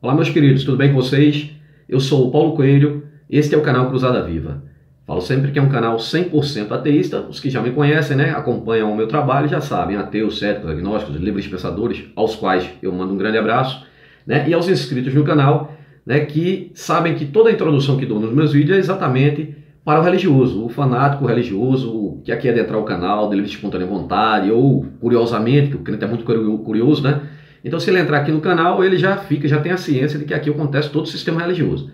Olá, meus queridos, tudo bem com vocês? Eu sou o Paulo Coelho, este é o canal Cruzada Viva. Falo sempre que é um canal 100% ateísta. Os que já me conhecem, né, acompanham o meu trabalho, já sabem, ateus, céticos, agnósticos, livres pensadores, aos quais eu mando um grande abraço, né, e aos inscritos no canal, né, que sabem que toda a introdução que dou nos meus vídeos é exatamente para o religioso, o fanático religioso, que aqui adentrar o canal, de livre espontânea vontade, ou curiosamente, que o crente é muito curioso, né? Então, se ele entrar aqui no canal, ele já tem a ciência de que aqui acontece todo o sistema religioso.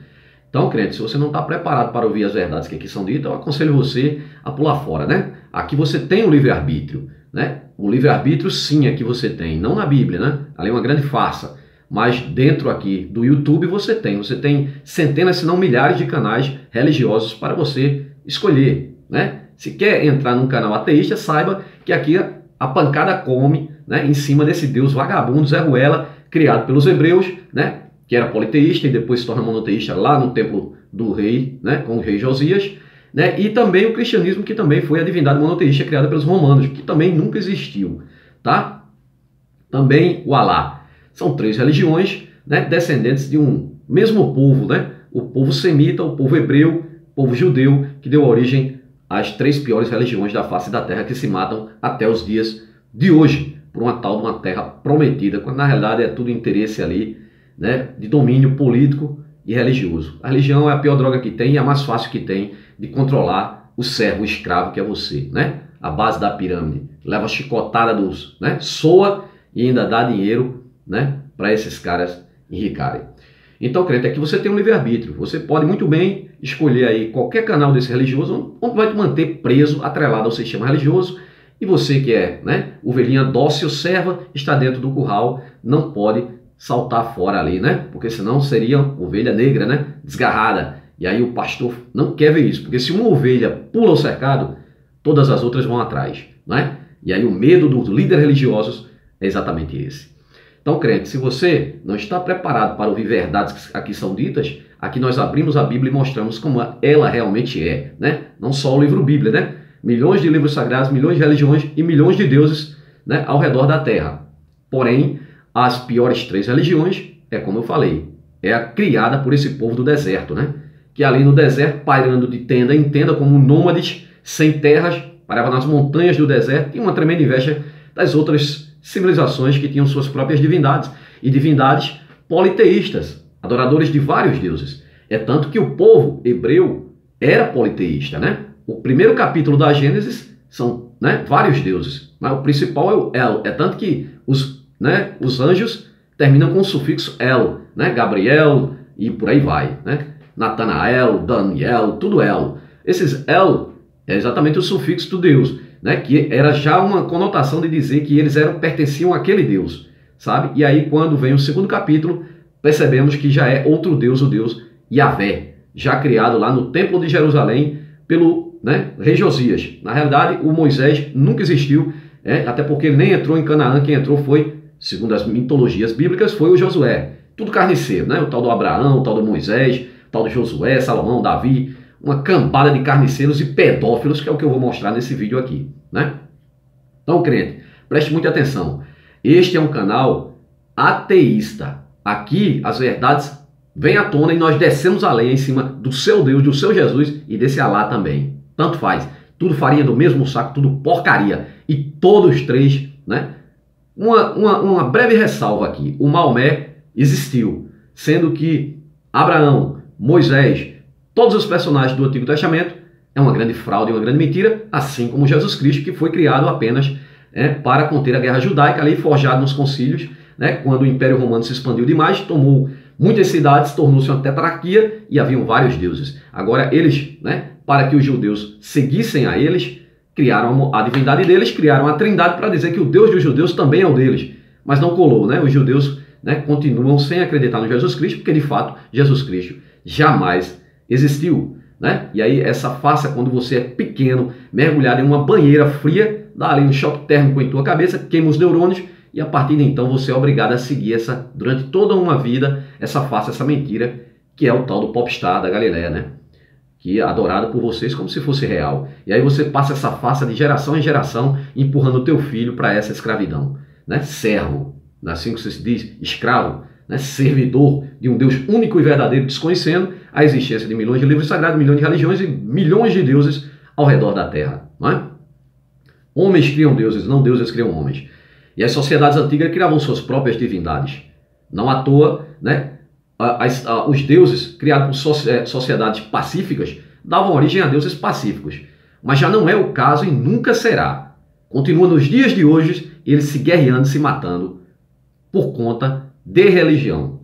Então, crente, se você não está preparado para ouvir as verdades que aqui são ditas, eu aconselho você a pular fora, né? Aqui você tem o livre-arbítrio, né? O livre-arbítrio, sim, aqui você tem. Não na Bíblia, né? Ali é uma grande farsa. Mas dentro aqui do YouTube você tem centenas, se não milhares de canais religiosos para você escolher, né? Se quer entrar num canal ateísta, saiba que aqui a pancada come, né, em cima desse Deus vagabundo, Zé Ruela, criado pelos hebreus, né, que era politeísta e depois se torna monoteísta lá no templo do rei, né, com o rei Josias, né, e também o cristianismo, que também foi a divindade monoteísta criada pelos romanos, que também nunca existiu, tá? Também o Alá. São três religiões, né, descendentes de um mesmo povo, né, o povo semita, o povo hebreu, o povo judeu, que deu origem às três piores religiões da face da terra, que se matam até os dias de hoje, por uma tal de uma terra prometida, quando na realidade é tudo interesse ali, né, de domínio político e religioso. A religião é a pior droga que tem e a mais fácil que tem de controlar o servo, o escravo que é você, né? A base da pirâmide. Leva a chicotada dos, né? Soa e ainda dá dinheiro, né, para esses caras enricarem. Então, crente, aqui você tem um livre-arbítrio. Você pode muito bem escolher aí qualquer canal desse religioso, onde vai te manter preso, atrelado ao sistema religioso. E você que é, né, ovelhinha dócil, serva, está dentro do curral, não pode saltar fora ali, né? Porque senão seria ovelha negra, né? Desgarrada. E aí o pastor não quer ver isso, porque se uma ovelha pula o cercado, todas as outras vão atrás, né? E aí o medo dos líderes religiosos é exatamente esse. Então, crente, se você não está preparado para ouvir verdades que aqui são ditas, aqui nós abrimos a Bíblia e mostramos como ela realmente é, né? Não só o livro Bíblia, né? Milhões de livros sagrados, milhões de religiões e milhões de deuses, né, ao redor da terra. Porém, as piores três religiões, é como eu falei, é a criada por esse povo do deserto, né? Que ali no deserto, pairando de tenda em tenda, como nômades, sem terras, parava nas montanhas do deserto, tinha uma tremenda inveja das outras civilizações que tinham suas próprias divindades, e divindades politeístas, adoradores de vários deuses. É tanto que o povo hebreu era politeísta, né? O primeiro capítulo da Gênesis são, né, vários deuses, mas o principal é o El. É tanto que os anjos terminam com o sufixo El, né? Gabriel e por aí vai, né? Natanael, Daniel, tudo El. Esses El é exatamente o sufixo do Deus, né? Que era já uma conotação de dizer que eles pertenciam àquele Deus, sabe? E aí quando vem o segundo capítulo, percebemos que já é outro Deus, o Deus Yahvé, já criado lá no Templo de Jerusalém pelo, né, rei Josias. Na realidade, o Moisés nunca existiu, até porque ele nem entrou em Canaã. Quem entrou foi, segundo as mitologias bíblicas, foi o Josué. Tudo carniceiro, né? O tal do Abraão, o tal do Moisés, o tal do Josué, Salomão, Davi, uma cambada de carniceiros e pedófilos, que é o que eu vou mostrar nesse vídeo aqui, né? Então, crente, preste muita atenção. Este é um canal ateísta. Aqui as verdades vêm à tona e nós descemos a lenha em cima do seu Deus, do seu Jesus e desse Alá também. Tanto faz. Tudo farinha do mesmo saco, tudo porcaria. E todos três, né? Uma breve ressalva aqui. O Maomé existiu, sendo que Abraão, Moisés, todos os personagens do Antigo Testamento é uma grande fraude, uma grande mentira, assim como Jesus Cristo, que foi criado apenas para conter a guerra judaica, ali forjado nos concílios, né? Quando o Império Romano se expandiu demais, tomou muitas cidades, tornou-se uma tetrarquia e haviam vários deuses. Agora eles, né, para que os judeus seguissem a eles, criaram a divindade deles, criaram a trindade para dizer que o Deus dos judeus também é o deles. Mas não colou, né? Os judeus, né, continuam sem acreditar no Jesus Cristo, porque de fato Jesus Cristo jamais existiu, né? E aí essa farsa, quando você é pequeno, mergulhado em uma banheira fria, dá ali um choque térmico em tua cabeça, queima os neurônios, e a partir de então você é obrigado a seguir durante toda uma vida, essa farsa, essa mentira, que é o tal do popstar da Galileia, né? Que é adorado por vocês como se fosse real. E aí você passa essa farsa de geração em geração, empurrando o teu filho para essa escravidão, né? Servo, assim que se diz, escravo, né, servidor de um Deus único e verdadeiro, desconhecendo a existência de milhões de livros sagrados, milhões de religiões e milhões de deuses ao redor da Terra. Não é? Homens criam deuses, não deuses criam homens. E as sociedades antigas criavam suas próprias divindades. Não à toa, né, os deuses criados por sociedades pacíficas davam origem a deuses pacíficos. Mas já não é o caso e nunca será. Continua nos dias de hoje eles se guerreando, se matando por conta de religião.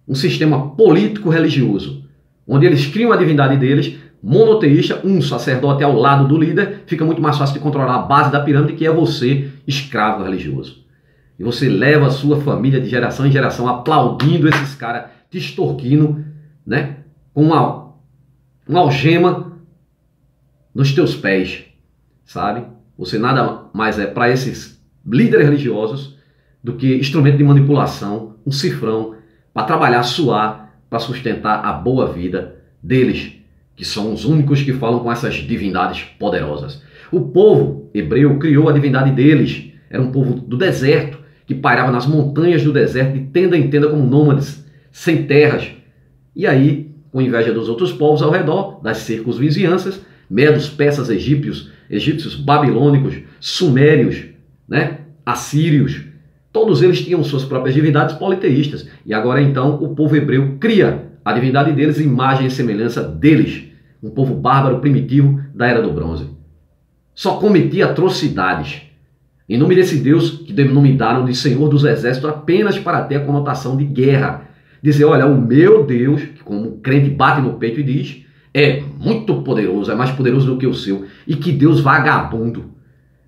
Um sistema político-religioso, onde eles criam a divindade deles, monoteísta, um sacerdote ao lado do líder, fica muito mais fácil de controlar a base da pirâmide, que é você, escravo religioso. E você leva a sua família de geração em geração aplaudindo esses caras, te extorquindo, né, com uma algema nos teus pés, sabe? Você nada mais é para esses líderes religiosos do que instrumento de manipulação, um cifrão, para trabalhar, suar, para sustentar a boa vida deles, que são os únicos que falam com essas divindades poderosas. O povo hebreu criou a divindade deles. Era um povo do deserto, que pairava nas montanhas do deserto, de tenda em tenda como nômades, sem terras. E aí, com inveja dos outros povos ao redor, das circunvizinhanças, medos, persas, egípcios, babilônicos, sumérios, né, assírios, todos eles tinham suas próprias divindades politeístas. E agora então o povo hebreu cria a divindade deles, imagem e semelhança deles. Um povo bárbaro, primitivo da Era do Bronze. Só cometia atrocidades. Em nome desse Deus, que denominaram de Senhor dos Exércitos apenas para ter a conotação de guerra. Dizer, olha, o meu Deus, que como o crente bate no peito e diz, é muito poderoso, é mais poderoso do que o seu. E que Deus vagabundo.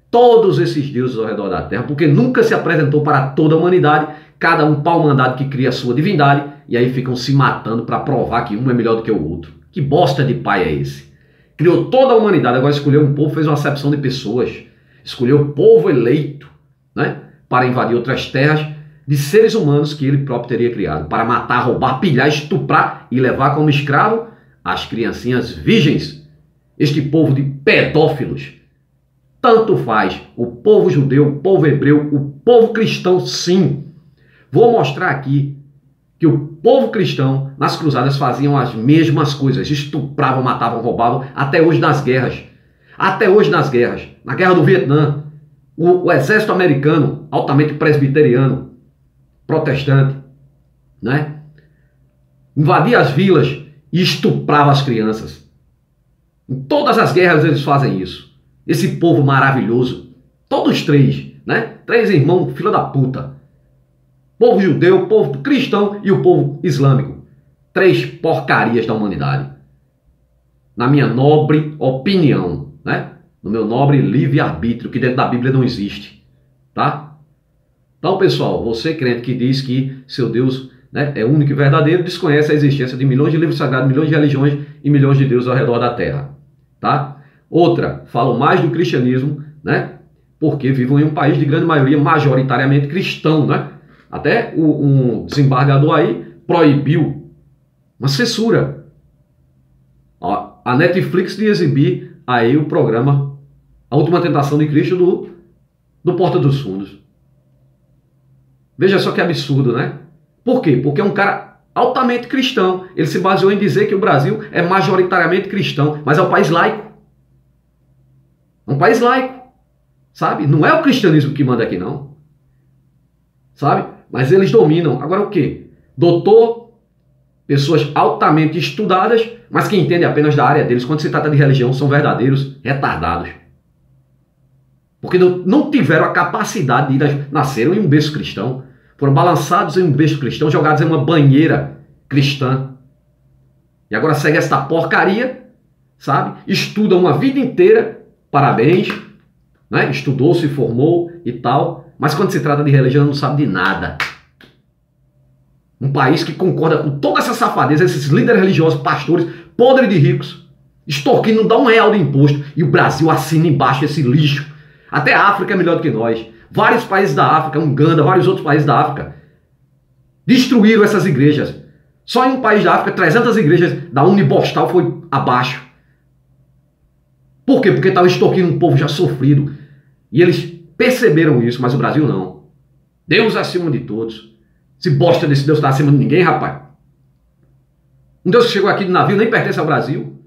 Todos esses deuses ao redor da terra, porque nunca se apresentou para toda a humanidade, cada um pau-mandado que cria a sua divindade, e aí ficam se matando para provar que um é melhor do que o outro. Que bosta de pai é esse? Criou toda a humanidade, agora escolheu um povo, fez uma acepção de pessoas. Escolheu o povo eleito, né, para invadir outras terras de seres humanos que ele próprio teria criado, para matar, roubar, pilhar, estuprar e levar como escravo as criancinhas virgens. Este povo de pedófilos. Tanto faz o povo judeu, o povo hebreu, o povo cristão, sim. Vou mostrar aqui que o povo cristão nas cruzadas faziam as mesmas coisas. Estupravam, matavam, roubavam, até hoje nas guerras. Até hoje nas guerras. Na guerra do Vietnã, o exército americano, altamente presbiteriano, protestante, né, invadia as vilas e estuprava as crianças. Em todas as guerras eles fazem isso. Esse povo maravilhoso, todos três, né? Três irmãos, filha da puta. Povo judeu, povo cristão e o povo islâmico. Três porcarias da humanidade. Na minha nobre opinião, né? No meu nobre livre-arbítrio, que dentro da Bíblia não existe, tá? Então, pessoal, você crente que diz que seu Deus, né, é único e verdadeiro, desconhece a existência de milhões de livros sagrados, milhões de religiões e milhões de deuses ao redor da terra, tá? Outra, falam mais do cristianismo, né? Porque vivem em um país de grande maioria majoritariamente cristão, né? Até um desembargador aí proibiu uma censura a Netflix de exibir aí o programa A Última Tentação de Cristo do Porta dos Fundos. Veja só que absurdo, né? Por quê? Porque é um cara altamente cristão. Ele se baseou em dizer que o Brasil é majoritariamente cristão, mas é um país laico. É um país laico, sabe? Não é o cristianismo que manda aqui, não. Sabe? Mas eles dominam. Agora o quê? Doutor, pessoas altamente estudadas, mas que entendem apenas da área deles. Quando se trata de religião, são verdadeiros retardados. Porque não tiveram a capacidade de nasceram em um berço cristão. Foram balançados em um berço cristão, jogados em uma banheira cristã. E agora segue essa porcaria, sabe? Estudam uma vida inteira. Parabéns, né? Estudou, se formou e tal, mas quando se trata de religião não sabe de nada. Um país que concorda com toda essa safadeza, esses líderes religiosos, pastores, podres de ricos, extorquindo, não dá R$1 de imposto, e o Brasil assina embaixo esse lixo. Até a África é melhor do que nós. Vários países da África, Uganda, vários outros países da África, destruíram essas igrejas. Só em um país da África, 300 igrejas da Unibostal foi abaixo. Por quê? Porque estava extorquindo um povo já sofrido. E eles perceberam isso, mas o Brasil não. Deus acima de todos. Esse bosta desse Deus está acima de ninguém, rapaz. Um Deus que chegou aqui de navio, nem pertence ao Brasil.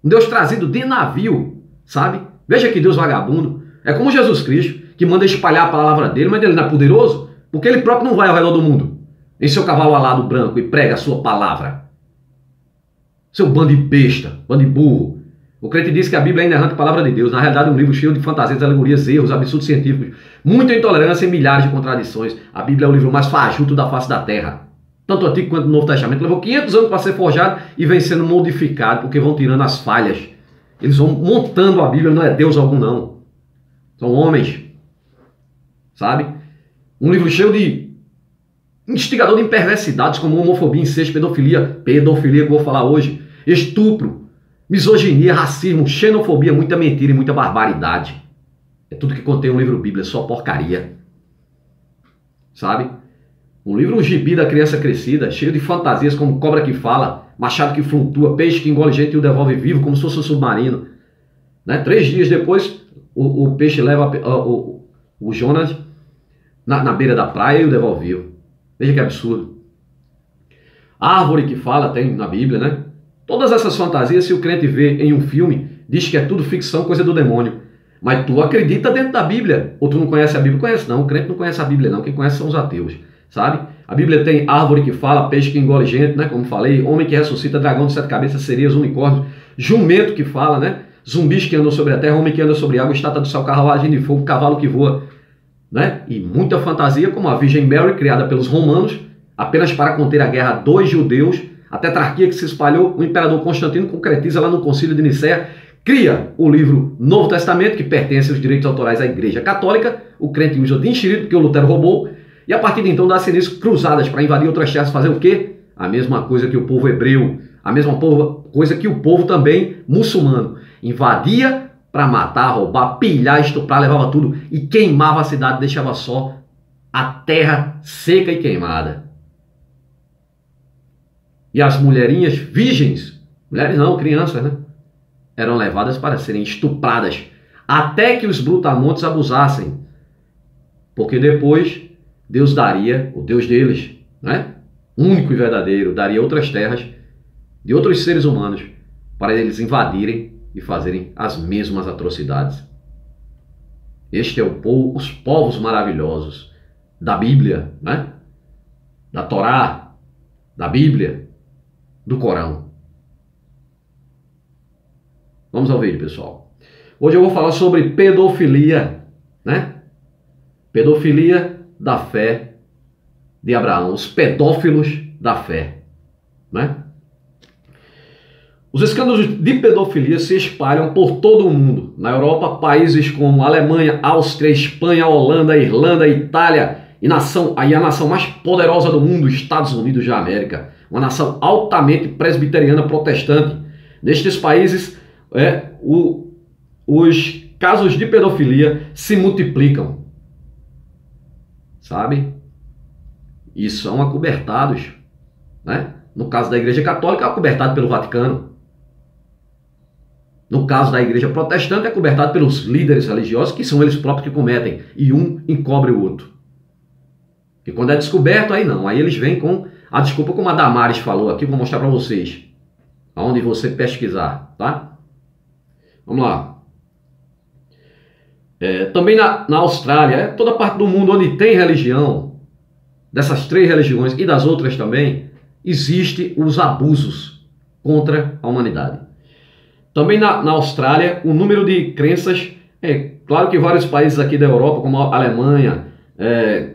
Um Deus trazido de navio, sabe? Veja que Deus vagabundo. É como Jesus Cristo, que manda espalhar a palavra dele, mas ele não é poderoso, porque ele próprio não vai ao redor do mundo, em seu cavalo alado branco, e prega a sua palavra. Seu bando de besta, bando de burro. O crente diz que a Bíblia é a inerrante palavra de Deus. Na realidade, é um livro cheio de fantasias, alegorias, erros, absurdos científicos, muita intolerância e milhares de contradições. A Bíblia é o livro mais fajuto da face da terra. Tanto o Antigo quanto o Novo Testamento. Levou 500 anos para ser forjado e vem sendo modificado, porque vão tirando as falhas. Eles vão montando a Bíblia, não é Deus algum não. São homens. Sabe? Um livro cheio de instigador de perversidades, como homofobia, incesto, pedofilia que eu vou falar hoje, estupro, misoginia, racismo, xenofobia, muita mentira e muita barbaridade. É tudo que contém um livro Bíblia, só porcaria. Sabe? Um livro, um gibi da criança crescida, cheio de fantasias como cobra que fala, machado que flutua, peixe que engole gente e o devolve vivo, como se fosse um submarino. Né? 3 dias depois, o peixe leva o Jonas na beira da praia e o devolve vivo. Veja que absurdo. Árvore que fala tem na Bíblia, né? Todas essas fantasias, se o crente vê em um filme, diz que é tudo ficção, coisa do demônio. Mas tu acredita dentro da Bíblia. Ou tu não conhece a Bíblia? Conhece não. O crente não conhece a Bíblia não. Quem conhece são os ateus. Sabe? A Bíblia tem árvore que fala, peixe que engole gente, né? Como falei, homem que ressuscita, dragão de 7 cabeças, sereias, unicórnios, jumento que fala, né? Zumbis que andam sobre a terra, homem que anda sobre a água, estátua do céu, carruagem de fogo, cavalo que voa, né? E muita fantasia, como a Virgem Mary, criada pelos romanos, apenas para conter a guerra dos judeus, a tetrarquia que se espalhou, o imperador Constantino concretiza lá no Concílio de Nicéia, cria o livro Novo Testamento, que pertence aos direitos autorais à Igreja Católica, o crente usa de enxerido, porque o Lutero roubou, e a partir de então dá-se início cruzadas para invadir outras terras, fazer o quê? A mesma coisa que o povo hebreu, a mesma coisa que o povo também muçulmano. Invadia para matar, roubar, pilhar, estuprar, levava tudo e queimava a cidade, deixava só a terra seca e queimada. E as mulherinhas virgens, mulheres não, crianças, né? Eram levadas para serem estupradas, até que os brutamontes abusassem. Porque depois Deus daria, o Deus deles, né? Único e verdadeiro, daria outras terras de outros seres humanos para eles invadirem e fazerem as mesmas atrocidades. Este é os povos maravilhosos da Bíblia, né? Da Torá, da Bíblia, do Corão. Vamos ao vídeo, pessoal. Hoje eu vou falar sobre pedofilia, né? Pedofilia da fé de Abraão, os pedófilos da fé, né? Os escândalos de pedofilia se espalham por todo o mundo. Na Europa, países como Alemanha, Áustria, Espanha, Holanda, Irlanda, Itália e a nação mais poderosa do mundo, Estados Unidos da América, uma nação altamente presbiteriana protestante. Nestes países, os casos de pedofilia se multiplicam, sabe? E são acobertados, né? No caso da Igreja Católica, é acobertado pelo Vaticano. No caso da Igreja Protestante, é acobertado pelos líderes religiosos, que são eles próprios que cometem, e um encobre o outro. E quando é descoberto, aí não, aí eles vêm com a desculpa, como a Damares falou aqui, vou mostrar para vocês, aonde você pesquisar, tá? Vamos lá. Também na Austrália, toda parte do mundo onde tem religião, dessas 3 religiões e das outras também, existe os abusos contra a humanidade. Também na Austrália, o número de crenças, claro que vários países aqui da Europa, como a Alemanha,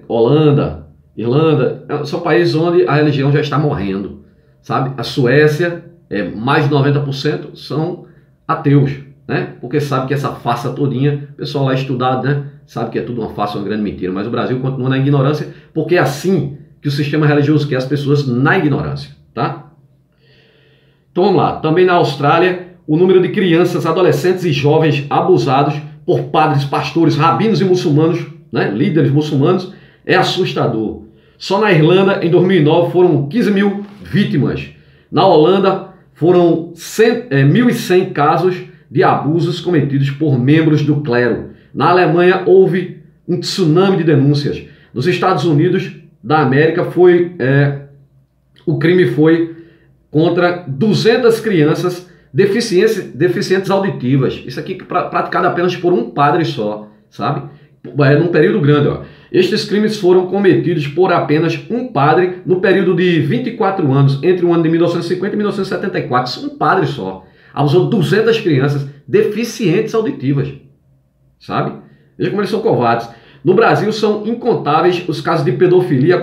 Holanda, Irlanda, são países onde a religião já está morrendo, sabe? A Suécia, mais de 90% são ateus, né? Porque sabe que essa farsa todinha, o pessoal lá estudado, né? Sabe que é tudo uma farsa, uma grande mentira, mas o Brasil continua na ignorância, porque é assim que o sistema religioso quer as pessoas na ignorância, tá? Então vamos lá, também na Austrália, o número de crianças, adolescentes e jovens abusados por padres, pastores, rabinos e muçulmanos, né, líderes muçulmanos, é assustador. Só na Irlanda, em 2009, foram 15 mil vítimas. Na Holanda, foram 1.100 casos de abusos cometidos por membros do clero. Na Alemanha, houve um tsunami de denúncias. Nos Estados Unidos, da América o crime foi contra 200 crianças deficientes auditivas. Isso aqui praticado apenas por um padre só, sabe? Num período grande, ó. Estes crimes foram cometidos por apenas um padre no período de 24 anos, entre o ano de 1950 e 1974. Um padre só abusou de 200 crianças deficientes auditivas, sabe? Veja como eles são covardes. No Brasil são incontáveis os casos de pedofilia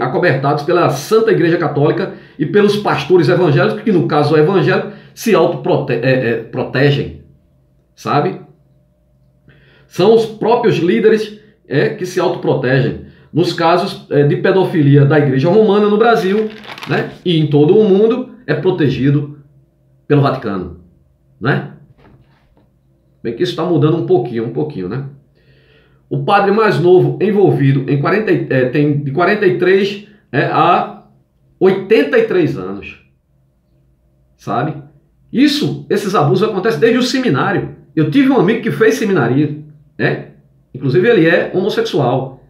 acobertados pela Santa Igreja Católica e pelos pastores evangélicos, que no caso evangélico se autoprotegem, sabe? São os próprios líderes que se autoprotegem. Nos casos de pedofilia da Igreja Romana no Brasil, né, e em todo o mundo, é protegido pelo Vaticano, né? Bem que isso está mudando um pouquinho, né? O padre mais novo envolvido tem de 43 a 83 anos, sabe? Esses abusos acontecem desde o seminário. Eu tive um amigo que fez seminaria, inclusive ele é homossexual.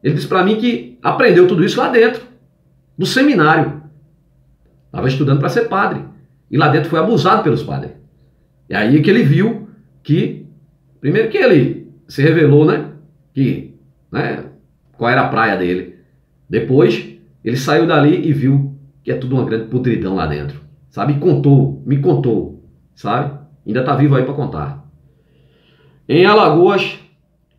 Ele disse para mim que aprendeu tudo isso lá dentro, do seminário. Estava estudando para ser padre. E lá dentro foi abusado pelos padres. E aí que ele viu que, primeiro que ele se revelou, qual era a praia dele. Depois, ele saiu dali e viu que é tudo uma grande podridão lá dentro, sabe? Me contou, sabe? Ainda está vivo aí para contar. Em Alagoas,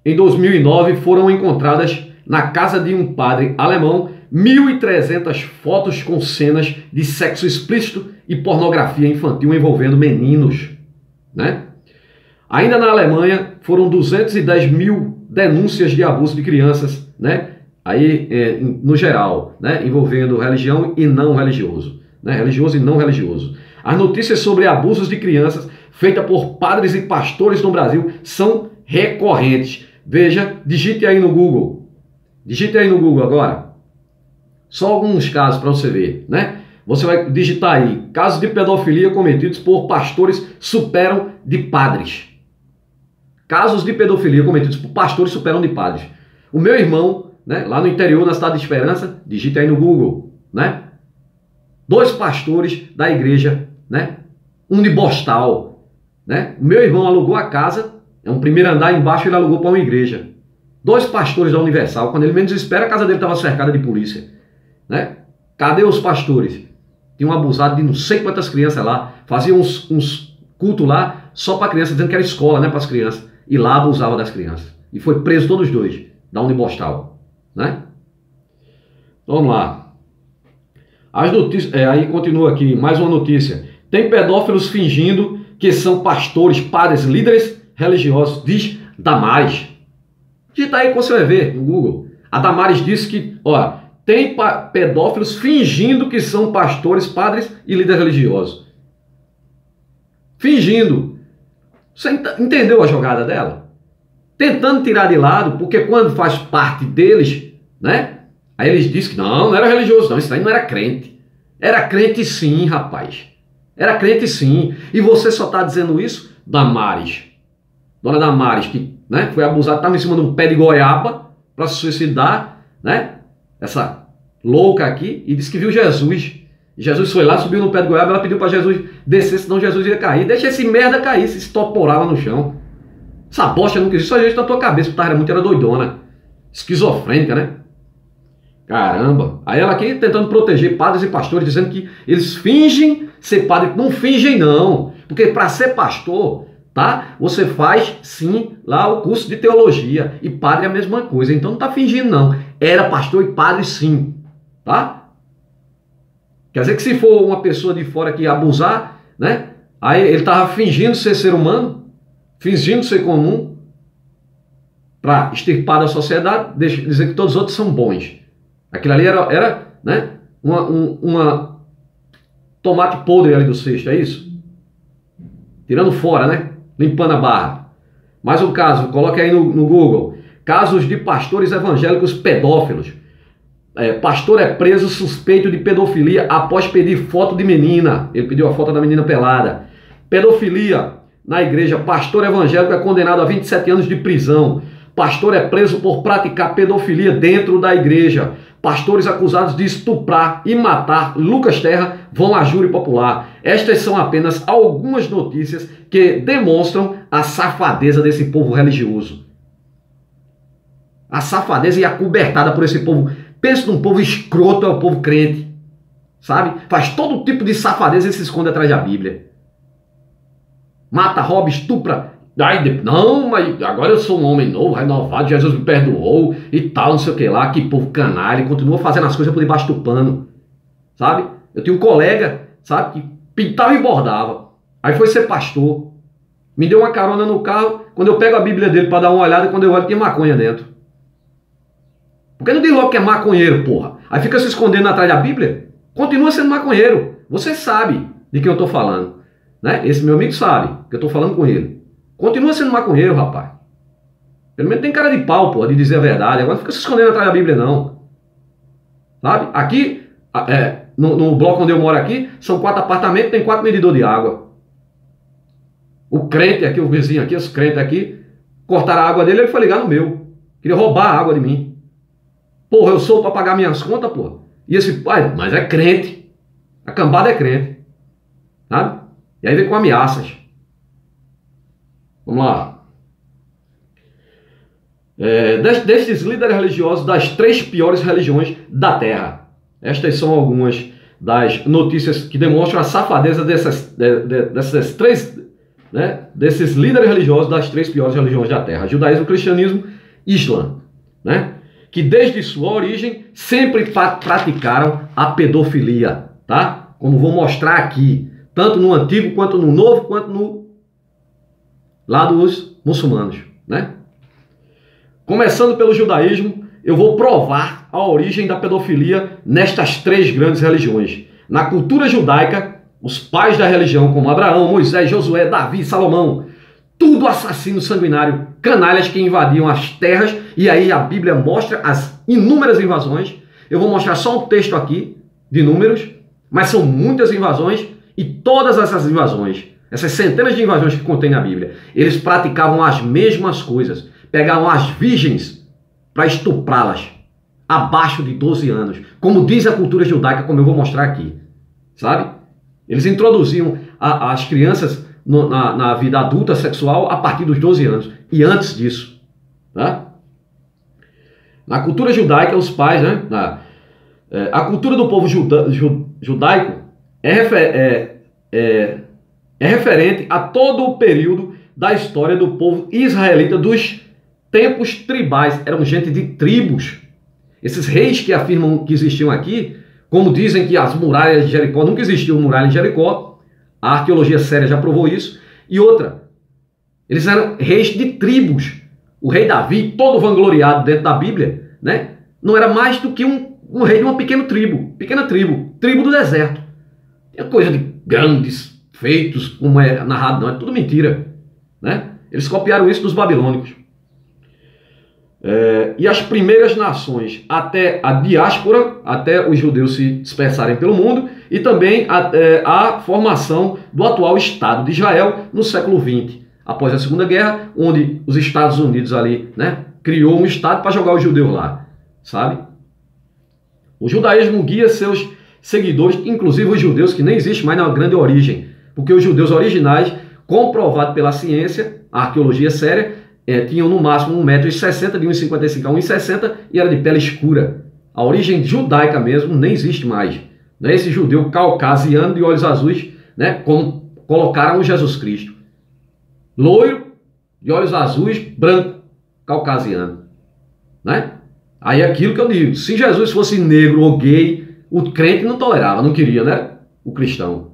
em 2009, foram encontradas na casa de um padre alemão 1.300 fotos com cenas de sexo explícito e pornografia infantil envolvendo meninos, né? Ainda na Alemanha, foram 210 mil denúncias de abuso de crianças, né? No geral, né? Envolvendo religião e não religioso, né? Religioso e não religioso. As notícias sobre abusos de crianças feitas por padres e pastores no Brasil são recorrentes. Veja, digite aí no Google. Digite aí no Google agora. Só alguns casos para você ver, né? Você vai digitar aí: casos de pedofilia cometidos por pastores superam de padres. Casos de pedofilia cometidos por pastores superam de padres. O meu irmão, né, lá no interior, na cidade de Esperança, digite aí no Google, né? 2 pastores da igreja, né? Um de Bostal, né? O meu irmão alugou a casa, é um primeiro andar, embaixo ele alugou para uma igreja. 2 pastores da Universal, quando ele menos espera, a casa dele estava cercada de polícia, né? Cadê os pastores? Tinham abusado de não sei quantas crianças lá, faziam uns cultos lá só para crianças, dizendo que era escola, né, para as crianças. E lá abusava das crianças. E foi preso todos os 2, da Unibostal, né? Vamos lá. As notícias, aí continua aqui, mais uma notícia. Tem pedófilos fingindo que são pastores, padres, líderes religiosos, diz Damares. Digita aí que você vai ver no Google. A Damares disse que, tem pedófilos fingindo que são pastores, padres e líderes religiosos. Fingindo. Você entendeu a jogada dela? Tentando tirar de lado, porque quando faz parte deles, né? Aí eles dizem que não era religioso, não. Isso aí não era crente. Era crente sim, rapaz. Era crente sim. E você só está dizendo isso? Damares. Dona Damares, que, né, foi abusada, estava em cima de um pé de goiaba para se suicidar, né? Essa louca aqui, e disse que viu Jesus. Jesus foi lá, subiu no pé de goiaba, ela pediu para Jesus descer, senão Jesus ia cair. Deixa esse merda cair, se estoporar lá no chão. Essa bosta não quis, só gente na tua cabeça, porque era doidona. Esquizofrênica, né? Caramba. Aí ela aqui tentando proteger padres e pastores, dizendo que eles fingem ser padre. Não fingem não, porque para ser pastor, tá? Você faz sim lá o curso de teologia, e padre é a mesma coisa, então não tá fingindo não. Era pastor e padre sim, tá? Quer dizer que se for uma pessoa de fora que abusar, né? Aí ele estava fingindo ser humano, fingindo ser comum, para extirpar da sociedade, dizer que todos os outros são bons. Aquilo ali era né, uma tomate podre ali do cesto, é isso? Tirando fora, né? Limpando a barra. Mais um caso, coloque aí no Google. Casos de pastores evangélicos pedófilos. Pastor é preso suspeito de pedofilia após pedir foto de menina. Ele pediu a foto da menina pelada. Pedofilia na igreja. Pastor evangélico é condenado a 27 anos de prisão. Pastor é preso por praticar pedofilia dentro da igreja. Pastores acusados de estuprar e matar Lucas Terra vão a júri popular. Estas são apenas algumas notícias que demonstram a safadeza desse povo religioso. A safadeza e a cobertada por esse povo. Pensa num povo escroto, é o povo crente. Sabe? Faz todo tipo de safadeza e se esconde atrás da Bíblia. Mata, rouba, estupra. Não, mas agora eu sou um homem novo, renovado, Jesus me perdoou e tal, não sei o que lá. Que povo canalha, continua fazendo as coisas por debaixo do pano. Sabe? Eu tinha um colega, sabe, que pintava e bordava. Aí foi ser pastor. Me deu uma carona no carro. Quando eu pego a Bíblia dele para dar uma olhada, quando eu olho, tem maconha dentro. Por que não diz logo que é maconheiro, porra? Aí fica se escondendo atrás da Bíblia. Continua sendo maconheiro. Você sabe de quem eu estou falando, né? Esse meu amigo sabe que eu estou falando com ele. Continua sendo maconheiro, rapaz. Pelo menos tem cara de pau, porra, de dizer a verdade. Agora não fica se escondendo atrás da Bíblia, não. Sabe? Aqui, no bloco onde eu moro aqui, são 4 apartamentos, tem 4 medidores de água. O crente aqui, o vizinho aqui, os crentes aqui, cortaram a água dele, ele foi ligar no meu. Queria roubar a água de mim. Porra, eu sou para pagar minhas contas, porra. E esse pai, mas é crente. A cambada é crente. Sabe? E aí vem com ameaças. Vamos lá. Destes líderes religiosos das 3 piores religiões da Terra. Estas são algumas das notícias que demonstram a safadeza dessas 3, né, desses líderes religiosos das 3 piores religiões da Terra. Judaísmo, cristianismo e Islã. Né? Que desde sua origem sempre praticaram a pedofilia, tá? Como vou mostrar aqui, tanto no Antigo, quanto no Novo, quanto no lado dos muçulmanos, né? Começando pelo judaísmo, eu vou provar a origem da pedofilia nestas 3 grandes religiões. Na cultura judaica, os pais da religião, como Abraão, Moisés, Josué, Davi, Salomão, tudo assassino sanguinário, canalhas que invadiam as terras, e aí a Bíblia mostra as inúmeras invasões. Eu vou mostrar só um texto aqui de números, mas são muitas invasões, e todas essas invasões, essas centenas de invasões que contém na Bíblia, eles praticavam as mesmas coisas. Pegavam as virgens para estuprá-las, abaixo de 12 anos, como diz a cultura judaica, como eu vou mostrar aqui, sabe? Eles introduziam as crianças na vida adulta sexual a partir dos 12 anos, e antes disso, tá? Na cultura judaica, os pais, né? A cultura do povo judaico é referente a todo o período da história do povo israelita dos tempos tribais. Eram gente de tribos. Esses reis que afirmam que existiam aqui, como dizem que as muralhas de Jericó, nunca existiu muralha em Jericó, a arqueologia séria já provou isso. E outra, eles eram reis de tribos. O rei Davi, todo vangloriado dentro da Bíblia, né, não era mais do que um rei de uma pequena tribo do deserto. É coisa de grandes feitos, como é narrado, não, é tudo mentira, né? Eles copiaram isso dos babilônicos. E as primeiras nações, até a diáspora, até os judeus se dispersarem pelo mundo, e também a formação do atual Estado de Israel no século XX, após a Segunda Guerra, onde os Estados Unidos ali, né, criou um Estado para jogar os judeus lá, sabe? O judaísmo guia seus seguidores, inclusive os judeus, que nem existe mais na grande origem, porque os judeus originais, comprovado pela ciência, a arqueologia séria, tinham no máximo 1,60 m, de 1,55 a 1,60 e era de pele escura. A origem judaica mesmo nem existe mais. Né? Esse judeu caucasiano de olhos azuis, né, como colocaram o Jesus Cristo. Loiro, de olhos azuis, branco, caucasiano. Né? Aí é aquilo que eu digo, se Jesus fosse negro ou gay, o crente não tolerava, não queria, né? O cristão.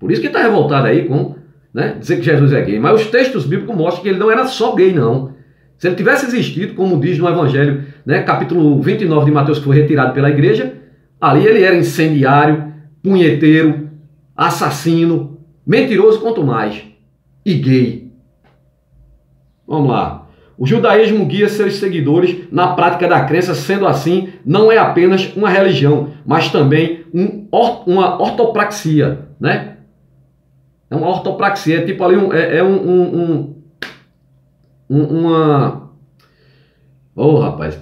Por isso que está revoltado aí com, né, dizer que Jesus é gay. Mas os textos bíblicos mostram que ele não era só gay, não. Se ele tivesse existido, como diz no Evangelho, né, capítulo 29 de Mateus, que foi retirado pela igreja, ali ele era incendiário, punheteiro, assassino, mentiroso quanto mais, e gay. Vamos lá. O judaísmo guia seus seguidores na prática da crença, sendo assim, não é apenas uma religião, mas também uma ortopraxia, né? É uma ortopraxia, é tipo ali Ô, rapaz,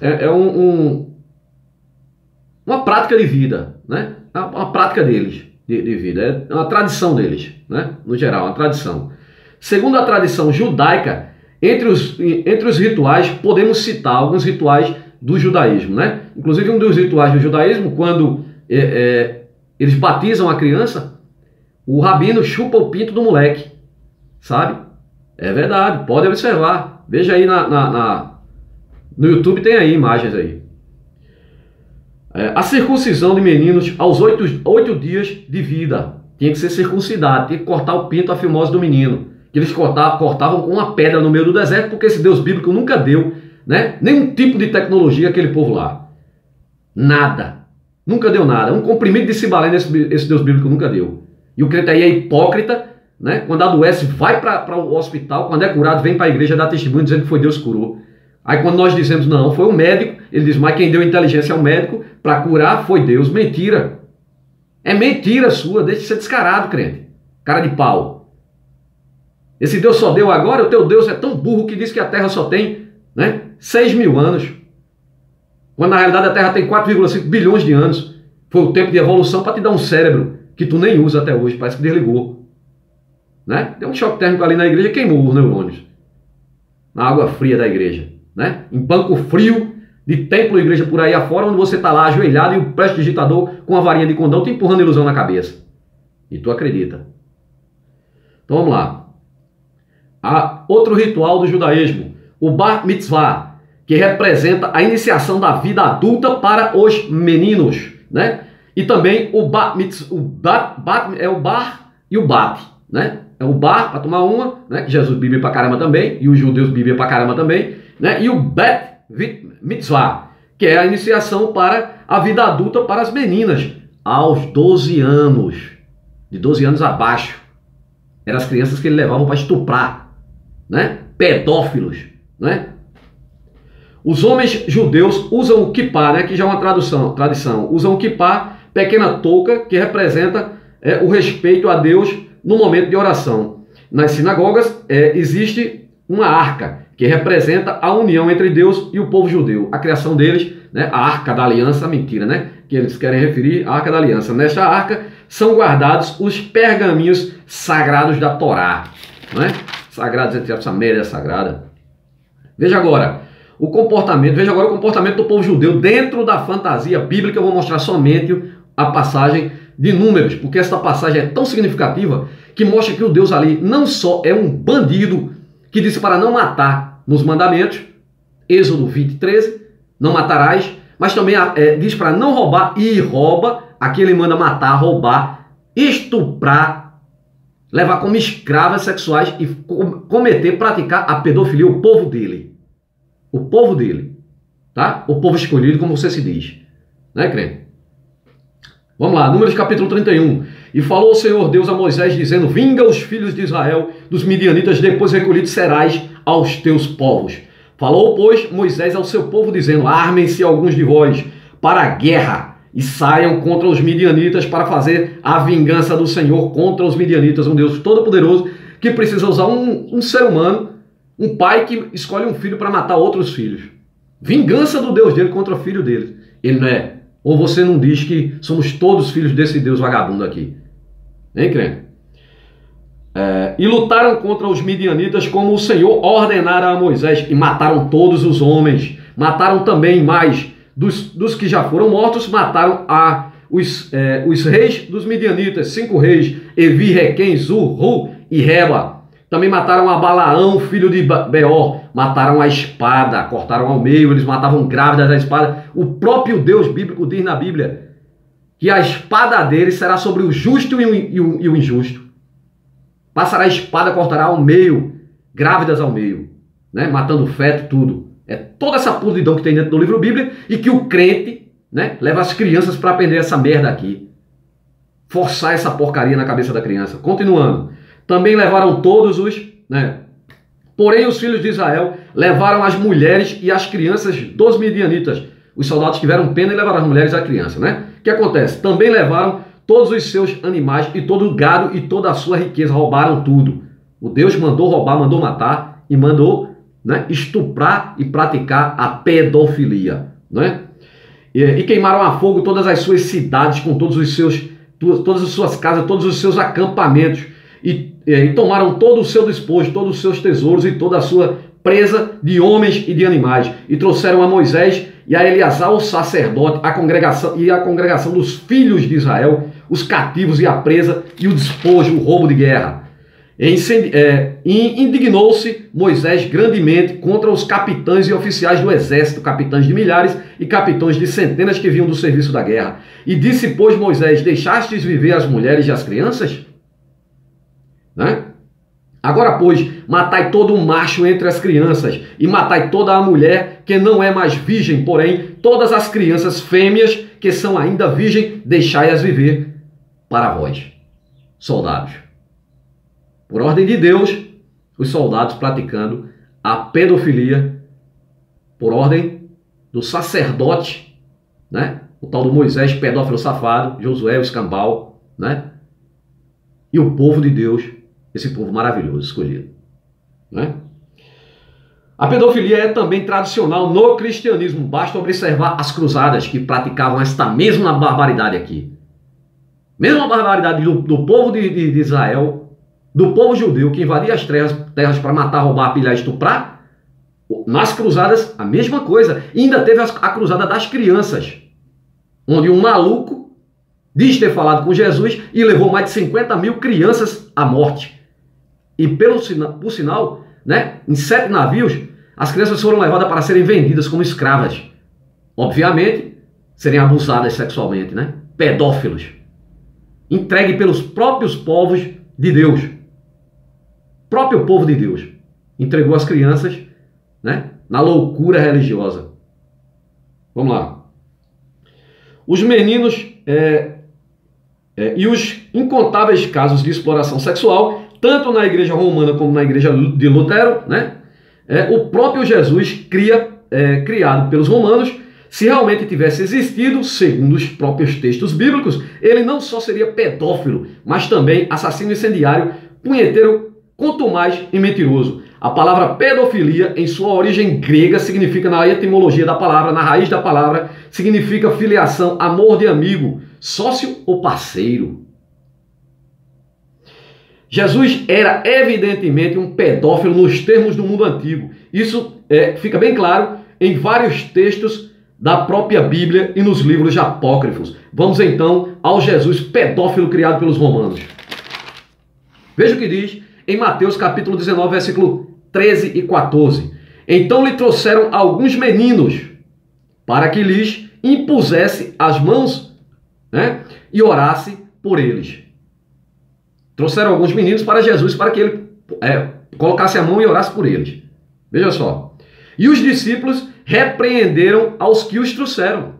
uma prática de vida, né? Uma prática deles, de vida, é uma tradição deles, né? No geral, uma tradição. Segundo a tradição judaica, entre os rituais, podemos citar alguns rituais do judaísmo, né? Inclusive, um dos rituais do judaísmo, quando eles batizam a criança, o rabino chupa o pinto do moleque, sabe? É verdade, pode observar. Veja aí no YouTube, tem aí imagens aí. A circuncisão de meninos aos 8 dias de vida. Tinha que ser circuncidado, tinha que cortar o pinto, a fimose do menino. Que eles cortavam com uma pedra no meio do deserto, porque esse Deus bíblico nunca deu, né, nenhum tipo de tecnologia àquele povo lá. Nada. Nunca deu nada. Um comprimido de cibalena esse Deus bíblico nunca deu. E o crente aí é hipócrita, né? Quando adoece, vai para o hospital. Quando é curado, vem para a igreja dar testemunho dizendo que foi Deus que curou. Aí quando nós dizemos, não, foi o médico, ele diz, mas quem deu inteligência ao médico para curar foi Deus. Mentira. É mentira sua, deixa de ser descarado, crente. Cara de pau. Esse Deus só deu agora, o teu Deus é tão burro que diz que a Terra só tem, né, 6.000 anos. Quando na realidade a Terra tem 4,5 bilhões de anos. Foi o tempo de evolução para te dar um cérebro que tu nem usa até hoje, parece que desligou. Né? Deu um choque térmico ali na igreja, queimou os neurônios. Na água fria da igreja. Né? Em banco frio de templo e igreja por aí afora, onde você está lá ajoelhado e o prestidigitador com a varinha de condão te empurrando ilusão na cabeça. E tu acredita. Então vamos lá. Outro ritual do judaísmo, o Bar Mitzvah, que representa a iniciação da vida adulta para os meninos, né? E também o Bar Mitzvah, é o Bar e o Bat, né? É o Bar para tomar uma, né? Que Jesus bebia pra caramba também, e os judeus bebiam pra caramba também, né? E o Bet Mitzvah, que é a iniciação para a vida adulta para as meninas, aos 12 anos, de 12 anos abaixo. Eram as crianças que ele levavam para estuprar, né? Pedófilos, né? Os homens judeus usam o kippá, né? Que já é uma tradição. Usam o kippá, pequena touca, que representa o respeito a Deus no momento de oração. Nas sinagogas existe uma arca, que representa a união entre Deus e o povo judeu. A criação deles, né? A arca da aliança, mentira, né? Que eles querem referir à arca da aliança. Nesta arca são guardados os pergaminhos sagrados da Torá, né? Sagrados entre essa média sagrada. Veja agora o comportamento do povo judeu dentro da fantasia bíblica. Eu vou mostrar somente a passagem de Números, porque essa passagem é tão significativa que mostra que o Deus ali não só é um bandido que disse para não matar nos mandamentos, Êxodo 20:13, não matarás, mas também diz para não roubar e rouba. Aqui ele manda matar, roubar, estuprar, levar como escravas sexuais e praticar a pedofilia, o povo dele. O povo dele, tá? O povo escolhido, como você se diz, né, crente? Vamos lá, Números capítulo 31. E falou o Senhor Deus a Moisés, dizendo: vinga os filhos de Israel dos midianitas, depois recolhidos serás aos teus povos. Falou, pois, Moisés ao seu povo, dizendo: armem-se alguns de vós para a guerra e saiam contra os midianitas para fazer a vingança do Senhor contra os midianitas, um Deus todo-poderoso que precisa usar um ser humano, um pai que escolhe um filho para matar outros filhos. Vingança do Deus dele contra o filho dele. Ele não é. Ou você não diz que somos todos filhos desse Deus vagabundo aqui? Hein, crente? E lutaram contra os midianitas como o Senhor ordenara a Moisés, e mataram todos os homens. Mataram também mais dos que já foram mortos, mataram os reis dos midianitas, 5 reis, Evi, Requem, Zur, Ru e Reba. Também mataram a Balaão, filho de Beor. Mataram a espada, cortaram ao meio, eles matavam grávidas da espada. O próprio Deus bíblico diz na Bíblia que a espada deles será sobre o justo e o injusto. Passará a espada, cortará ao meio, grávidas ao meio, né? Matando feto, tudo. É toda essa podridão que tem dentro do livro Bíblia e que o crente, né, leva as crianças para aprender essa merda aqui. Forçar essa porcaria na cabeça da criança. Continuando. Também levaram todos né? Porém, os filhos de Israel levaram as mulheres e as crianças dos midianitas. Os soldados tiveram pena e levaram as mulheres e a criança, né? O que acontece? Também levaram todos os seus animais e todo o gado e toda a sua riqueza. Roubaram tudo. O Deus mandou roubar, mandou matar e mandou né, estuprar e praticar a pedofilia, né? E queimaram a fogo todas as suas cidades com todas as suas casas, todos os seus acampamentos, e tomaram todo o seu despojo, todos os seus tesouros e toda a sua presa de homens e de animais, e trouxeram a Moisés e a Eleazar, o sacerdote, a congregação dos filhos de Israel, os cativos e a presa e o despojo, o roubo de guerra. Indignou-se Moisés grandemente contra os capitães e oficiais do exército, capitães de milhares e capitães de centenas que vinham do serviço da guerra. E disse, pois, Moisés: deixastes viver as mulheres e as crianças? Né? Agora, pois, matai todo o macho entre as crianças, e matai toda a mulher que não é mais virgem, porém, todas as crianças fêmeas que são ainda virgem, deixai-as viver para vós, soldados. Por ordem de Deus, os soldados praticando a pedofilia, por ordem do sacerdote, né? O tal do Moisés, pedófilo safado, Josué, o escambau, né? E o povo de Deus, esse povo maravilhoso, escolhido, né? A pedofilia é também tradicional no cristianismo. Basta observar as cruzadas que praticavam esta mesma barbaridade aqui. Mesma barbaridade do povo de Israel, do povo judeu que invadia as terras para matar, roubar, pilhar, estuprar. Nas cruzadas, a mesma coisa. E ainda teve a cruzada das crianças, onde um maluco diz ter falado com Jesus e levou mais de 50 mil crianças à morte. E por sinal, né, em 7 navios, as crianças foram levadas para serem vendidas como escravas. Obviamente, serem abusadas sexualmente, né? Pedófilos. Entregue pelos próprios povos de Deus. Próprio povo de Deus entregou as crianças, né, na loucura religiosa. Vamos lá. Os meninos e os incontáveis casos de exploração sexual, tanto na igreja romana como na igreja de Lutero, né? O próprio Jesus criado pelos romanos, se realmente tivesse existido, segundo os próprios textos bíblicos, ele não só seria pedófilo, mas também assassino incendiário, punheteiro, quanto mais e mentiroso. A palavra pedofilia, em sua origem grega, significa, na etimologia da palavra, na raiz da palavra, significa filiação, amor de amigo, sócio ou parceiro. Jesus era evidentemente um pedófilo nos termos do mundo antigo. Isso fica bem claro em vários textos da própria Bíblia e nos livros apócrifos. Vamos então ao Jesus pedófilo criado pelos romanos. Veja o que diz em Mateus capítulo 19, versículo 13 e 14. Então lhe trouxeram alguns meninos para que lhes impusesse as mãos, né, e orasse por eles. Trouxeram alguns meninos para Jesus para que ele colocasse a mão e orasse por eles. Veja só. E os discípulos repreenderam aos que os trouxeram.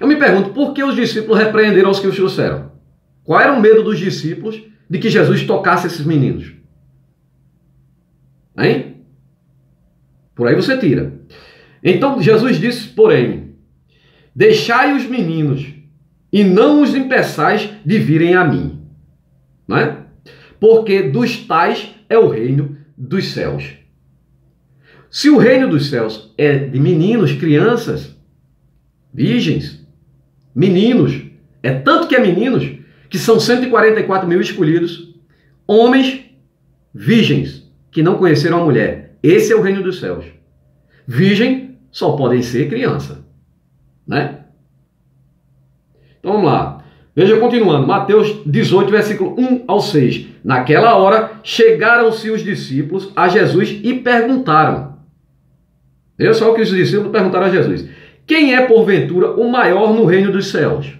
Eu me pergunto, por que os discípulos repreenderam aos que os trouxeram? Qual era o medo dos discípulos de que Jesus tocasse esses meninos? Hein? Por aí você tira. Então Jesus disse, porém, deixai os meninos e não os impeçais de virem a mim, não é? Porque dos tais é o reino dos céus. Se o reino dos céus é de meninos, crianças, virgens, meninos, é tanto que é meninos, que são 144 mil escolhidos, homens virgens, que não conheceram a mulher. Esse é o reino dos céus. Virgem só podem ser criança, né? Então vamos lá. Veja continuando, Mateus 18, versículo 1 ao 6. Naquela hora, chegaram-se os discípulos a Jesus e perguntaram. Veja só o que os discípulos perguntaram a Jesus. Quem é, porventura, o maior no reino dos céus?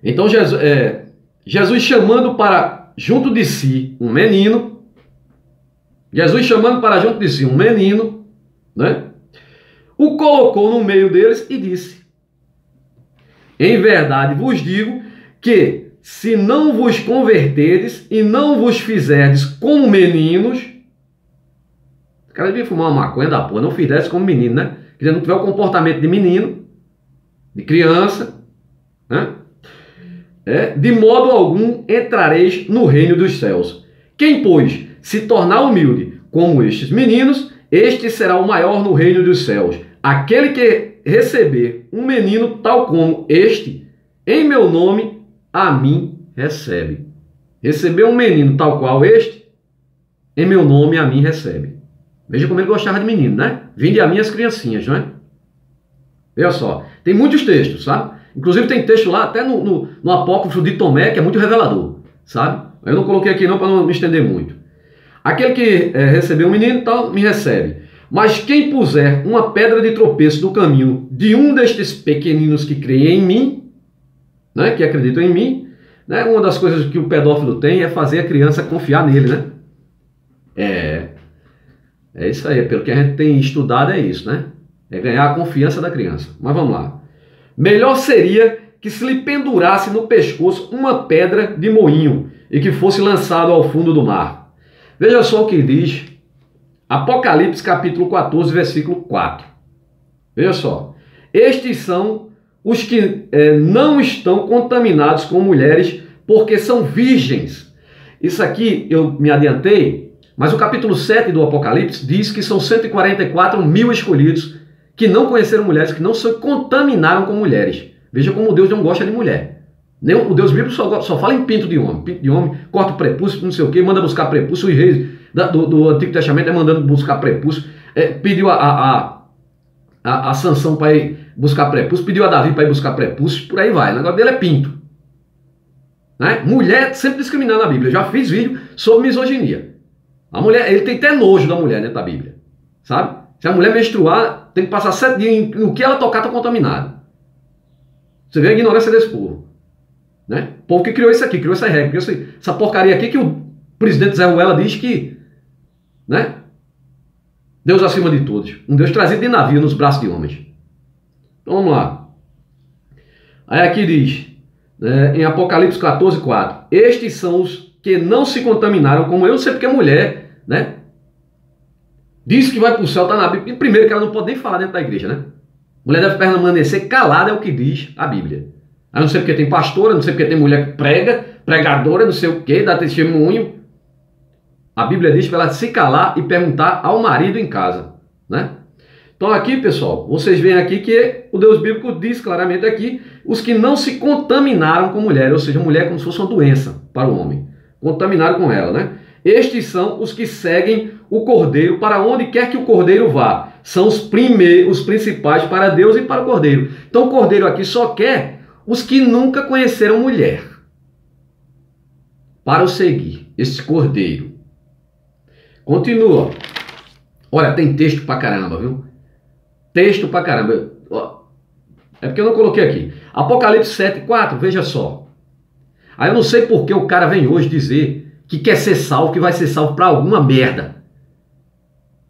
Então Jesus chamando para junto de si um menino, né? O colocou no meio deles e disse: em verdade vos digo que, se não vos converterdes e não vos fizerdes como meninos, o cara devia fumar uma maconha da porra, não fizesse como menino, né? Se não tiver o comportamento de menino, de criança, né? De modo algum entrareis no reino dos céus. Quem, pois, se tornar humilde como estes meninos, este será o maior no reino dos céus. Aquele que receber um menino tal como este, em meu nome, a mim recebe. Receber um menino tal qual este, em meu nome, a mim recebe. Veja como ele gostava de menino, né? Vinde a mim as criancinhas, não é? Veja só, tem muitos textos, sabe? Inclusive tem texto lá, até no apócrifo de Tomé, que é muito revelador, sabe? Eu não coloquei aqui não para não me estender muito. Aquele que recebeu um menino tal, me recebe. Mas quem puser uma pedra de tropeço do caminho de um destes pequeninos que creem em mim, né, que acreditam em mim, né, uma das coisas que o pedófilo tem é fazer a criança confiar nele, né? É isso aí, pelo que a gente tem estudado é isso, né? É ganhar a confiança da criança. Mas vamos lá. Melhor seria que se lhe pendurasse no pescoço uma pedra de moinho e que fosse lançado ao fundo do mar. Veja só o que diz Apocalipse capítulo 14, versículo 4. Veja só. Estes são os que não estão contaminados com mulheres porque são virgens. Isso aqui eu me adiantei, mas o capítulo 7 do Apocalipse diz que são 144 mil escolhidos que não conheceram mulheres, que não se contaminaram com mulheres. Veja como Deus não gosta de mulher. O Deus bíblico só fala em pinto de homem, corta o prepúcio, não sei o que, manda buscar prepúcio. Os reis do Antigo Testamento mandando buscar prepúcio. Pediu a Sansão para ir buscar prepúcio, pediu a Davi para ir buscar prepúcio, por aí vai. O negócio dele é pinto. Né? Mulher sempre discriminada na Bíblia. Eu já fiz vídeo sobre misoginia. A mulher, ele tem até nojo da mulher dentro da Bíblia. Sabe? Se a mulher menstruar, tem que passar 7 dias no que ela tocar, está contaminado. Você vê a ignorância desse povo. Né? O povo que criou isso aqui, criou essa regra, criou essa porcaria aqui que o presidente Zé Ruela diz que, né? Deus acima de todos. Um Deus trazido de navio nos braços de homens. Então vamos lá. Aí aqui diz, em Apocalipse 14, 4. Estes são os que não se contaminaram como eu. Não sei porque a mulher, né? Diz que vai para o céu, está na Bíblia. Primeiro que ela não pode nem falar dentro da igreja, né? Mulher deve permanecer calada, é o que diz a Bíblia. Eu não sei porque tem pastora, não sei porque tem mulher que prega, pregadora, não sei o que, dá testemunho. A Bíblia diz para ela se calar e perguntar ao marido em casa, né? Então aqui, pessoal, vocês veem aqui que o Deus bíblico diz claramente aqui, os que não se contaminaram com mulher, ou seja, mulher como se fosse uma doença para o homem. Contaminaram com ela, né? Estes são os que seguem o Cordeiro para onde quer que o Cordeiro vá. São os principais para Deus e para o Cordeiro. Então o Cordeiro aqui só quer os que nunca conheceram mulher para o seguir, esse Cordeiro. Continua. Olha, tem texto pra caramba, viu? Texto pra caramba. É porque eu não coloquei aqui. Apocalipse 7, 4, veja só. Aí eu não sei por que o cara vem hoje dizer que quer ser salvo, que vai ser salvo pra alguma merda.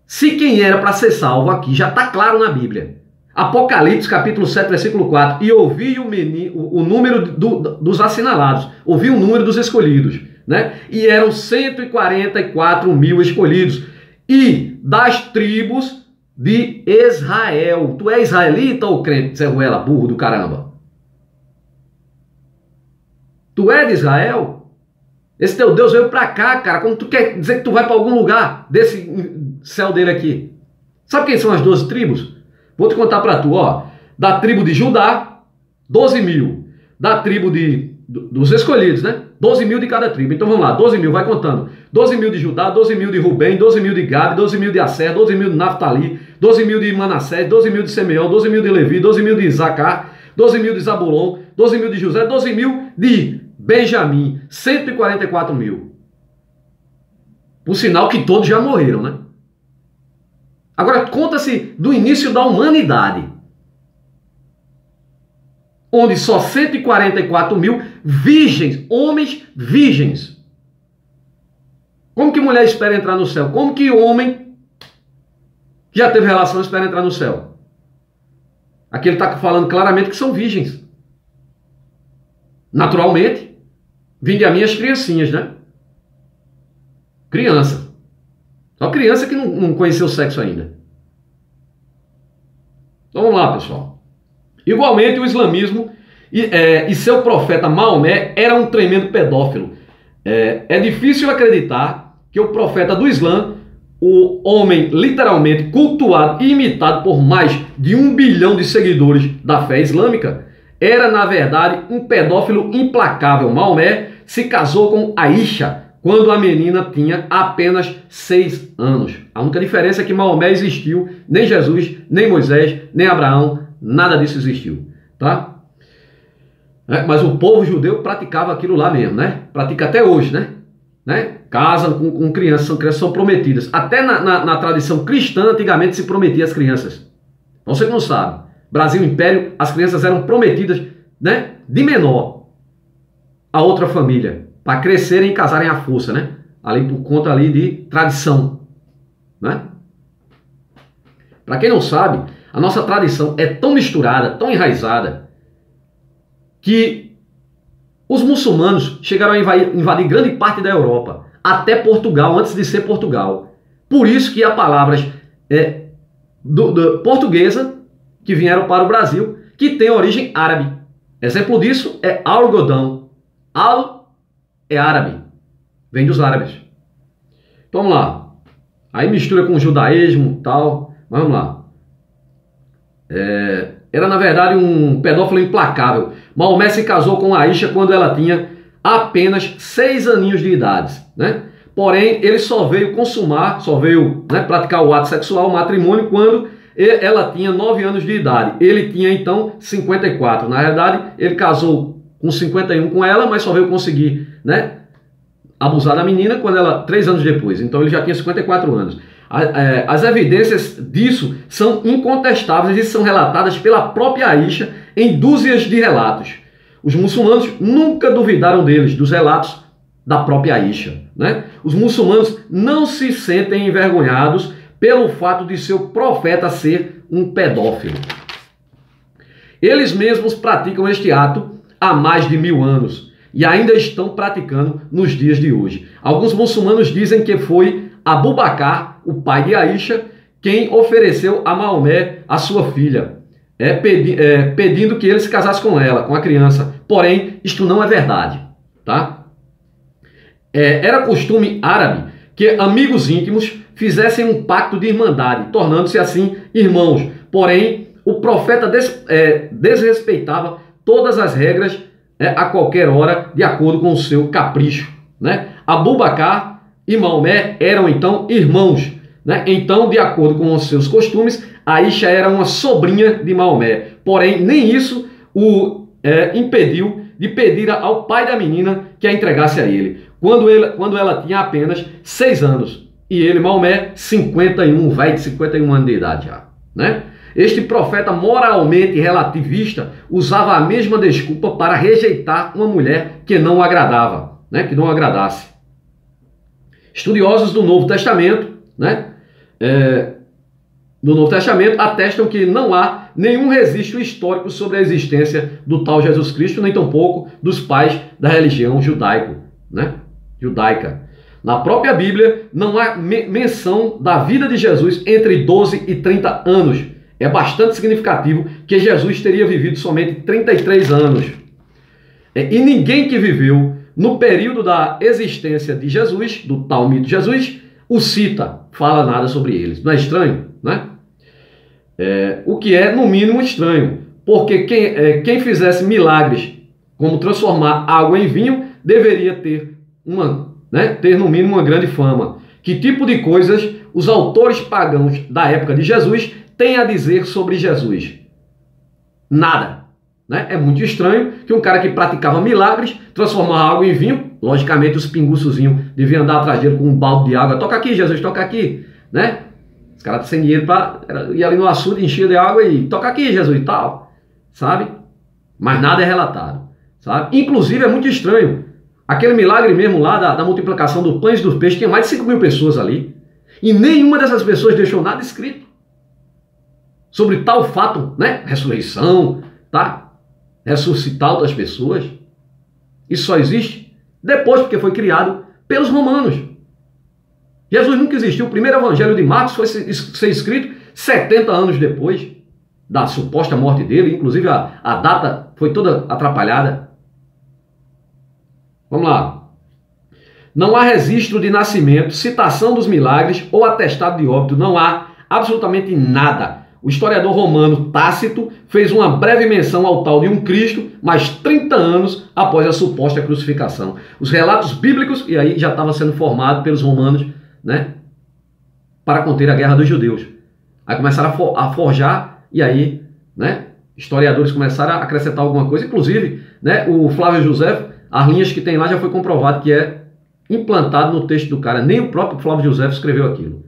Se quem era para ser salvo aqui já está claro na Bíblia. Apocalipse capítulo 7, versículo 4. E ouvi o número dos assinalados. Ouvi o número dos escolhidos. Né? E eram 144 mil escolhidos. E das tribos de Israel. Tu é israelita ou crente, Zé Ruela, burro do caramba? Tu é de Israel? Esse teu Deus veio pra cá, cara. Como tu quer dizer que tu vai para algum lugar desse céu dele aqui? Sabe quem são as 12 tribos? Vou te contar pra tu, ó. Da tribo de Judá, 12 mil. Da tribo dos escolhidos, né? 12 mil de cada tribo. Então vamos lá, 12 mil, vai contando. 12 mil de Judá, 12 mil de Rubem, 12 mil de Gabe, 12 mil de Asser, 12 mil de Naftali, 12 mil de Manassés, 12 mil de Simeão, 12 mil de Levi, 12 mil de Isacar, 12 mil de Zabulon, 12 mil de José, 12 mil de Benjamim, 144 mil. Por sinal que todos já morreram, né? Agora conta-se do início da humanidade, onde só 144 mil virgens, homens virgens. Como que mulher espera entrar no céu? Como que homem que já teve relação espera entrar no céu? Aqui ele está falando claramente que são virgens. Naturalmente, vinde a mim as criancinhas, né? Criança. Só criança que não conheceu o sexo ainda. Então vamos lá, pessoal. Igualmente o islamismo e seu profeta Maomé era um tremendo pedófilo. É difícil acreditar que o profeta do Islã, o homem literalmente cultuado e imitado por mais de 1 bilhão de seguidores da fé islâmica, era na verdade um pedófilo implacável. Maomé se casou com Aisha quando a menina tinha apenas 6 anos. A única diferença é que Maomé existiu, nem Jesus, nem Moisés, nem Abraão, nada disso existiu, tá? Mas o povo judeu praticava aquilo lá mesmo, né? Pratica até hoje, né? Casam com crianças, são prometidas. Até na tradição cristã, antigamente se prometia às crianças. Você que não sabe, Brasil Império, as crianças eram prometidas, né, de menor a outra família, para crescerem e casarem à força, né? Ali por conta ali de tradição, né? Para quem não sabe, a nossa tradição é tão misturada, tão enraizada, que os muçulmanos chegaram a invadir grande parte da Europa, até Portugal, antes de ser Portugal. Por isso que há palavras portuguesa que vieram para o Brasil, que tem origem árabe. Exemplo disso é algodão. Al é árabe, vem dos árabes. Então vamos lá. Aí mistura com o judaísmo e tal, mas vamos lá. Era na verdade um pedófilo implacável. Maomé se casou com Aisha quando ela tinha apenas 6 aninhos de idade, né? Porém, ele só veio praticar o ato sexual, o matrimônio, quando ela tinha 9 anos de idade. Ele tinha então 54. Na realidade, ele casou com 51 com ela, mas só veio conseguir, né, abusar da menina quando ela 3 anos depois. Então ele já tinha 54 anos. As evidências disso são incontestáveis e são relatadas pela própria Aisha em dúzias de relatos. Os muçulmanos nunca duvidaram dos relatos da própria Aisha, né? Os muçulmanos não se sentem envergonhados pelo fato de seu profeta ser um pedófilo. Eles mesmos praticam este ato há mais de 1000 anos e ainda estão praticando nos dias de hoje. Alguns muçulmanos dizem que foi Abu Bakr, o pai de Aisha, quem ofereceu a Maomé a sua filha, pedindo que ele se casasse com ela, com a criança. Porém, isto não é verdade, tá? Era costume árabe que amigos íntimos fizessem um pacto de irmandade, tornando-se assim irmãos. Porém, o profeta desrespeitava todas as regras a qualquer hora, de acordo com o seu capricho, né? Abu Bakr e Maomé eram então irmãos, né? Então, de acordo com os seus costumes, Aisha era uma sobrinha de Maomé. Porém, nem isso o impediu de pedir ao pai da menina que a entregasse a ele, quando ela tinha apenas 6 anos. E ele, Maomé, 51, vai de 51 anos de idade já, né? Este profeta moralmente relativista usava a mesma desculpa para rejeitar uma mulher que não o agradava, né? Que não o agradasse. Estudiosos do Novo Testamento, né? Do Novo Testamento atestam que não há nenhum registro histórico sobre a existência do tal Jesus Cristo, nem tampouco dos pais da religião judaica. Na própria Bíblia não há menção da vida de Jesus entre 12 e 30 anos. É bastante significativo que Jesus teria vivido somente 33 anos. E ninguém que viveu no período da existência de Jesus, do tal mito de Jesus, o cita, fala nada sobre eles. Não é estranho, né? O que é, no mínimo, estranho, porque quem fizesse milagres, como transformar água em vinho, deveria ter no mínimo uma grande fama. Que tipo de coisas os autores pagãos da época de Jesus têm a dizer sobre Jesus? Nada, né? É muito estranho que um cara que praticava milagres, transformava água em vinho, logicamente os pinguçozinhos deviam andar atrás dele com um balde de água. Toca aqui, Jesus, toca aqui, né? Os caras sem dinheiro para ir ali no açude, encher de água e toca aqui, Jesus, e tal, sabe? Mas nada é relatado, sabe? Inclusive é muito estranho. Aquele milagre mesmo lá da multiplicação do pães e dos peixes, tinha mais de 5.000 pessoas ali. E nenhuma dessas pessoas deixou nada escrito sobre tal fato, né? Ressurreição, tá? Ressuscitar outras pessoas. Isso só existe depois, porque foi criado pelos romanos. Jesus nunca existiu. O primeiro evangelho de Marcos foi ser escrito 70 anos depois da suposta morte dele. Inclusive a data foi toda atrapalhada. Vamos lá. Não há registro de nascimento, citação dos milagres ou atestado de óbito, não há absolutamente nada. O historiador romano Tácito fez uma breve menção ao tal de um Cristo, mas 30 anos após a suposta crucificação. Os relatos bíblicos, e aí já estava sendo formado pelos romanos, né, para conter a guerra dos judeus. Aí começaram a forjar, e aí, né, historiadores começaram a acrescentar alguma coisa, inclusive, né, o Flávio José, as linhas que tem lá já foi comprovado que é implantado no texto do cara, nem o próprio Flávio José escreveu aquilo.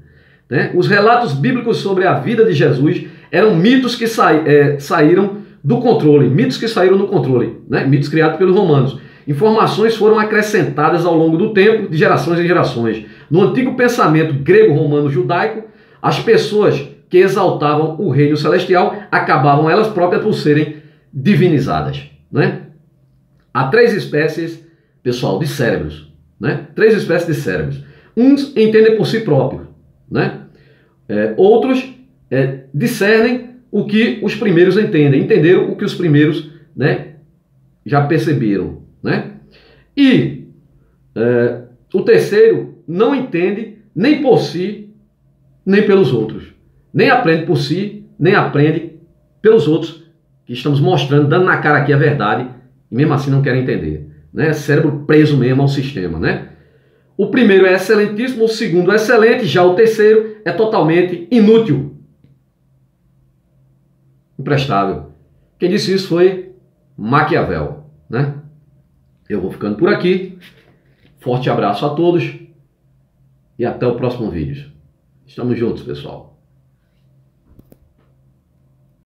Né? Os relatos bíblicos sobre a vida de Jesus eram mitos que saíram do controle, mitos que saíram do controle, né? Mitos criados pelos romanos. Informações foram acrescentadas ao longo do tempo, de gerações em gerações. No antigo pensamento grego-romano-judaico, as pessoas que exaltavam o reino celestial acabavam elas próprias por serem divinizadas. Né? Há 3 espécies, pessoal, de cérebros. Né? 3 espécies de cérebros. Uns entendem por si próprios. Né? Outros discernem o que os primeiros entendem, entenderam o que os primeiros, né, já perceberam. Né? E o terceiro não entende nem por si, nem pelos outros. Nem aprende por si, nem aprende pelos outros, que estamos mostrando, dando na cara aqui a verdade, e mesmo assim não querem entender. Né? Cérebro preso mesmo ao sistema. Né? O primeiro é excelentíssimo, o segundo é excelente, já o terceiro é totalmente inútil. Imprestável. Quem disse isso foi Maquiavel. Né? Eu vou ficando por aqui. Forte abraço a todos e até o próximo vídeo. Estamos juntos, pessoal.